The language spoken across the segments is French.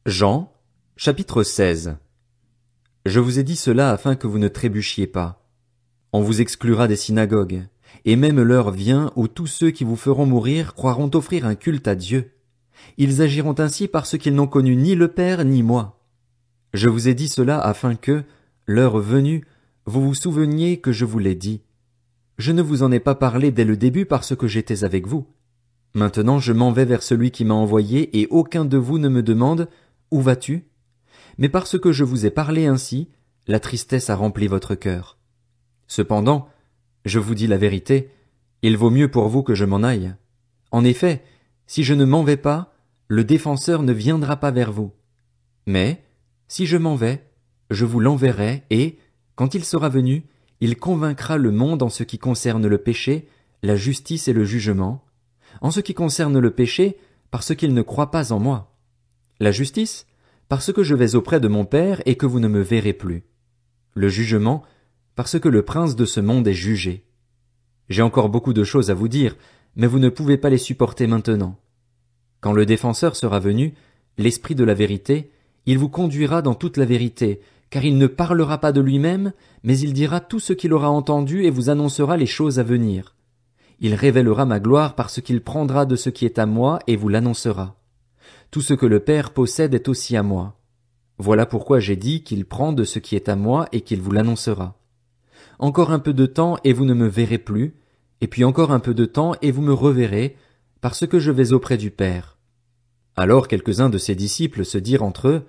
Jean, chapitre 16. Je vous ai dit cela afin que vous ne trébuchiez pas. On vous exclura des synagogues, et même l'heure vient où tous ceux qui vous feront mourir croiront offrir un culte à Dieu. Ils agiront ainsi parce qu'ils n'ont connu ni le Père ni moi. Je vous ai dit cela afin que, l'heure venue, vous vous souveniez que je vous l'ai dit. Je ne vous en ai pas parlé dès le début parce que j'étais avec vous. Maintenant je m'en vais vers celui qui m'a envoyé, et aucun de vous ne me demande « Où vas-tu » Mais parce que je vous ai parlé ainsi, la tristesse a rempli votre cœur. Cependant, je vous dis la vérité, il vaut mieux pour vous que je m'en aille. En effet, si je ne m'en vais pas, le défenseur ne viendra pas vers vous. Mais, si je m'en vais, je vous l'enverrai et, quand il sera venu, il convaincra le monde en ce qui concerne le péché, la justice et le jugement. En ce qui concerne le péché, parce qu'il ne croit pas en moi. La justice, parce que je vais auprès de mon Père et que vous ne me verrez plus. Le jugement, parce que le prince de ce monde est jugé. J'ai encore beaucoup de choses à vous dire, mais vous ne pouvez pas les supporter maintenant. Quand le défenseur sera venu, l'Esprit de la vérité, il vous conduira dans toute la vérité, car il ne parlera pas de lui-même, mais il dira tout ce qu'il aura entendu et vous annoncera les choses à venir. Il révélera ma gloire parce qu'il prendra de ce qui est à moi et vous l'annoncera. Tout ce que le Père possède est aussi à moi. Voilà pourquoi j'ai dit qu'il prend de ce qui est à moi et qu'il vous l'annoncera. Encore un peu de temps et vous ne me verrez plus, et puis encore un peu de temps et vous me reverrez, parce que je vais auprès du Père. Alors quelques-uns de ses disciples se dirent entre eux,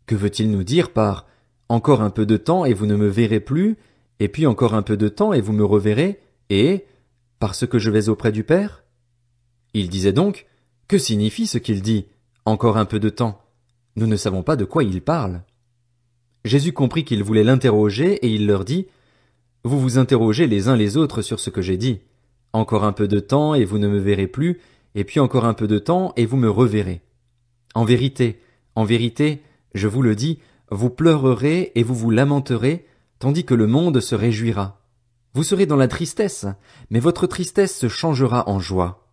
que veut-il nous dire par « Encore un peu de temps et vous ne me verrez plus, et puis encore un peu de temps et vous me reverrez, et « Parce que je vais auprès du Père » Il disait donc, que signifie ce qu'il dit « Encore un peu de temps » Nous ne savons pas de quoi il parle. Jésus comprit qu'ils voulaient l'interroger et il leur dit « Vous vous interrogez les uns les autres sur ce que j'ai dit. Encore un peu de temps et vous ne me verrez plus, et puis encore un peu de temps et vous me reverrez. En vérité, je vous le dis, vous pleurerez et vous vous lamenterez, tandis que le monde se réjouira. Vous serez dans la tristesse, mais votre tristesse se changera en joie.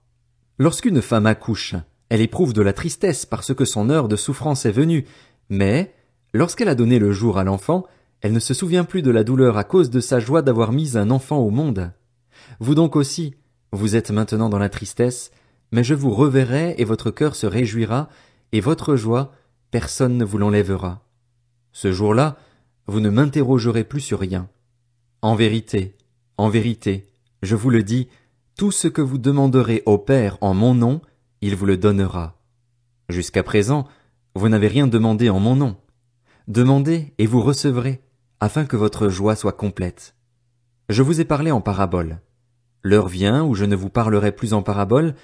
Lorsqu'une femme accouche, elle éprouve de la tristesse parce que son heure de souffrance est venue, mais, lorsqu'elle a donné le jour à l'enfant, elle ne se souvient plus de la douleur à cause de sa joie d'avoir mis un enfant au monde. Vous donc aussi, vous êtes maintenant dans la tristesse, mais je vous reverrai et votre cœur se réjouira, et votre joie, personne ne vous l'enlèvera. Ce jour-là, vous ne m'interrogerez plus sur rien. En vérité, je vous le dis, tout ce que vous demanderez au Père en mon nom, il vous le donnera. Jusqu'à présent, vous n'avez rien demandé en mon nom. Demandez et vous recevrez, afin que votre joie soit complète. Je vous ai parlé en parabole. L'heure vient où je ne vous parlerai plus en parabole,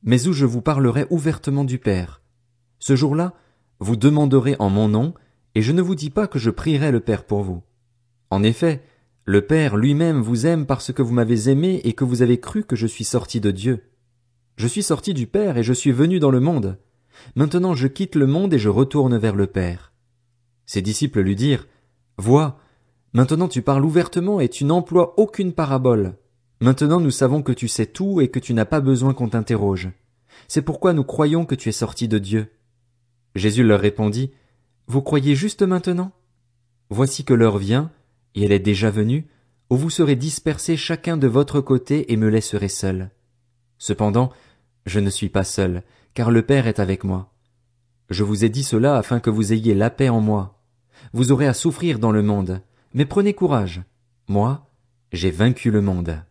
mais où je vous parlerai ouvertement du Père. Ce jour-là, vous demanderez en mon nom, et je ne vous dis pas que je prierai le Père pour vous. En effet, le Père lui-même vous aime parce que vous m'avez aimé et que vous avez cru que je suis sorti de Dieu. Je suis sorti du Père et je suis venu dans le monde. Maintenant je quitte le monde et je retourne vers le Père. Ses disciples lui dirent, « Vois, maintenant tu parles ouvertement et tu n'emploies aucune parabole. Maintenant nous savons que tu sais tout et que tu n'as pas besoin qu'on t'interroge. C'est pourquoi nous croyons que tu es sorti de Dieu. » Jésus leur répondit, « Vous croyez juste maintenant? Voici que l'heure vient, et elle est déjà venue, où vous serez dispersés chacun de votre côté et me laisserez seul. Cependant, je ne suis pas seul, car le Père est avec moi. Je vous ai dit cela afin que vous ayez la paix en moi. Vous aurez à souffrir dans le monde, mais prenez courage. Moi, j'ai vaincu le monde. »